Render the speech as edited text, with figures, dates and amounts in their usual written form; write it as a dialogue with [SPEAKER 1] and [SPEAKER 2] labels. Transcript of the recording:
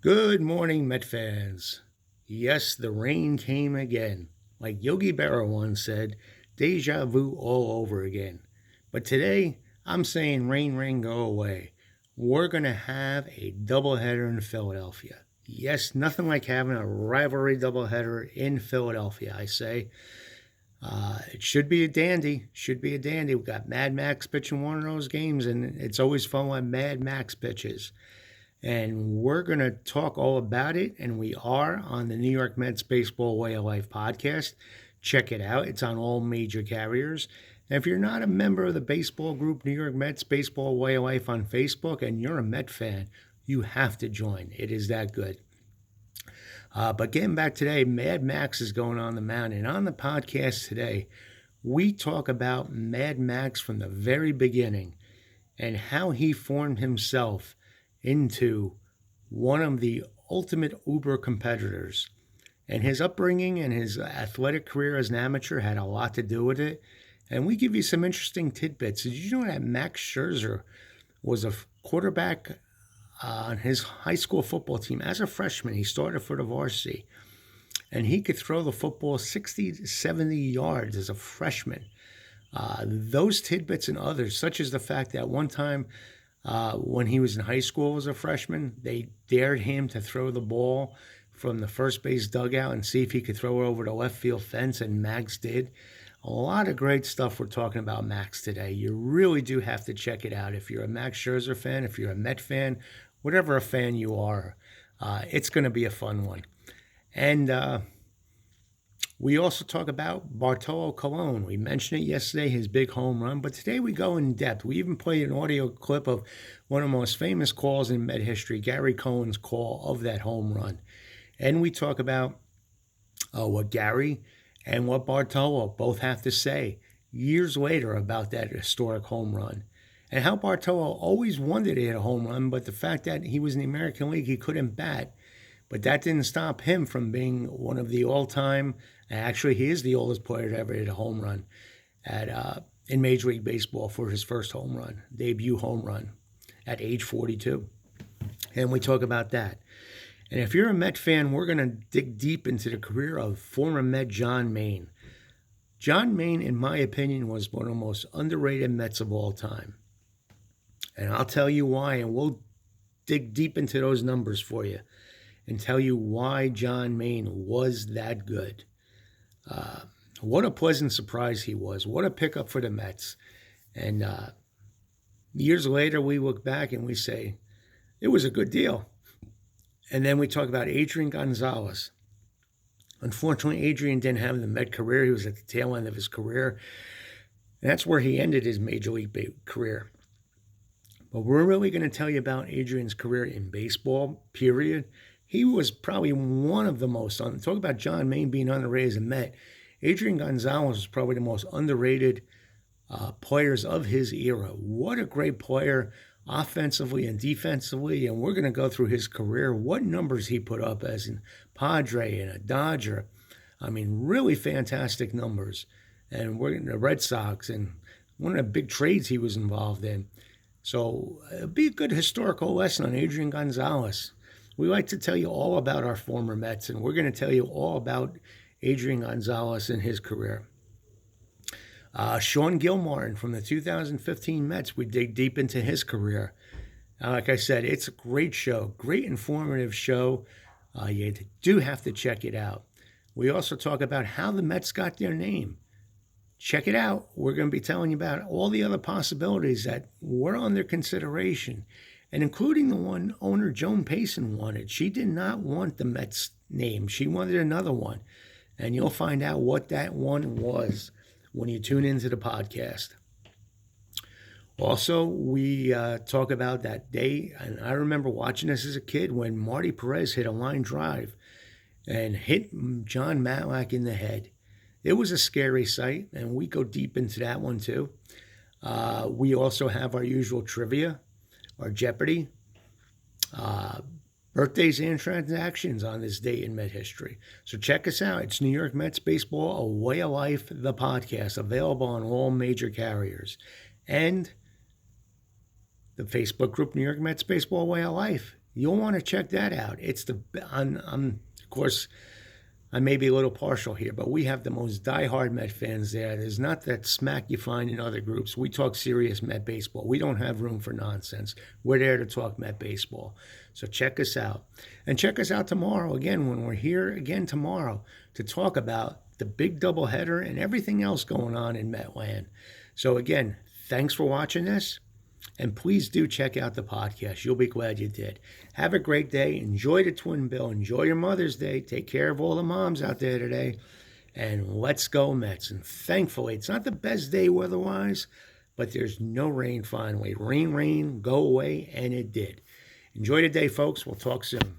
[SPEAKER 1] Good morning, Met fans. Yes, the rain came again. Like Yogi Berra once said, deja vu all over again. But today, I'm saying rain, rain, go away. We're going to have a doubleheader in Philadelphia. Yes, nothing like having a rivalry doubleheader in Philadelphia, I say. It should be a dandy. Should be a dandy. We've got Mad Max pitching one of those games, and it's always fun when Mad Max pitches. And we're going to talk all about it. And we are on the New York Mets Baseball Way of Life podcast. Check it out. It's on all major carriers. And if you're not a member of the baseball group New York Mets Baseball Way of Life on Facebook and you're a Met fan, you have to join. It is that good. But getting back today, Mad Max is going on the mound. And on the podcast today, we talk about Mad Max from the very beginning and how he formed himself into one of the ultimate Uber competitors. And his upbringing and his athletic career as an amateur had a lot to do with it. And we give you some interesting tidbits. Did you know that Max Scherzer was a quarterback on his high school football team as a freshman? He started for the varsity. And he could throw the football 60 to 70 yards as a freshman. Those tidbits and others, such as the fact that one time when he was in high school as a freshman, they dared him to throw the ball from the first base dugout and see if he could throw it over the left field fence, and Max did. A lot of great stuff we're talking about Max today. You really do have to check it out. If you're a Max Scherzer fan, if you're a Met fan, whatever a fan you are, it's going to be a fun one. And we also talk about Bartolo Colon. We mentioned it yesterday, his big home run, but today we go in depth. We even played an audio clip of one of the most famous calls in Met history, Gary Cohen's call of that home run. And we talk about what Gary and what Bartolo both have to say years later about that historic home run. And how Bartolo always wanted to hit a home run, but the fact that he was in the American League, he couldn't bat. But that didn't stop him from being one of the all-time, actually he is the oldest player to ever hit a home run in Major League Baseball for his first home run, debut home run at age 42. And we talk about that. And if you're a Met fan, we're going to dig deep into the career of former Met John Maine. John Maine, in my opinion, was one of the most underrated Mets of all time. And I'll tell you why, and we'll dig deep into those numbers for you and tell you why John Maine was that good. What a pleasant surprise he was. What a pickup for the Mets. And years later, we look back and we say, it was a good deal. And then we talk about Adrian Gonzalez. Unfortunately, Adrian didn't have the Met career. He was at the tail end of his career. And that's where he ended his Major League career. But we're really going to tell you about Adrian's career in baseball, period. He was probably one of the most, talk about John Maine being underrated as a Met. Adrian Gonzalez was probably the most underrated players of his era. What a great player, offensively and defensively, and we're going to go through his career, what numbers he put up as a Padre and a Dodger. I mean, really fantastic numbers. And we're in the Red Sox and one of the big trades he was involved in. So it'll be a good historical lesson on Adrian Gonzalez. We like to tell you all about our former Mets, and we're going to tell you all about Adrian Gonzalez and his career. Sean Gilmartin from the 2015 Mets, we dig deep into his career. Like I said, it's a great show, great informative show. You do have to check it out. We also talk about how the Mets got their name. Check it out. We're going to be telling you about all the other possibilities that were under consideration, and including the one owner Joan Payson wanted. She did not want the Mets name. She wanted another one, and you'll find out what that one was when you tune into the podcast. Also, we talk about that day, and I remember watching this as a kid when Marty Perez hit a line drive and hit John Matlack in the head. It was a scary sight, and we go deep into that one too. We also have our usual trivia, our Jeopardy, birthdays and transactions on this date in Met history. So check us out. It's New York Mets Baseball, A Way of Life, the podcast, available on all major carriers. And the Facebook group, New York Mets Baseball, A Way of Life. You'll want to check that out. Of course, I may be a little partial here, but we have the most diehard Met fans there. There's not that smack you find in other groups. We talk serious Met baseball. We don't have room for nonsense. We're there to talk Met baseball. So check us out. And check us out tomorrow again when we're here again tomorrow to talk about the big doubleheader and everything else going on in Metland. So again, thanks for watching this. And please do check out the podcast. You'll be glad you did. Have a great day. Enjoy the Twin Bill. Enjoy your Mother's Day. Take care of all the moms out there today. And let's go Mets. And thankfully, it's not the best day weather-wise, but there's no rain finally. Rain, go away, and it did. Enjoy the day, folks. We'll talk soon.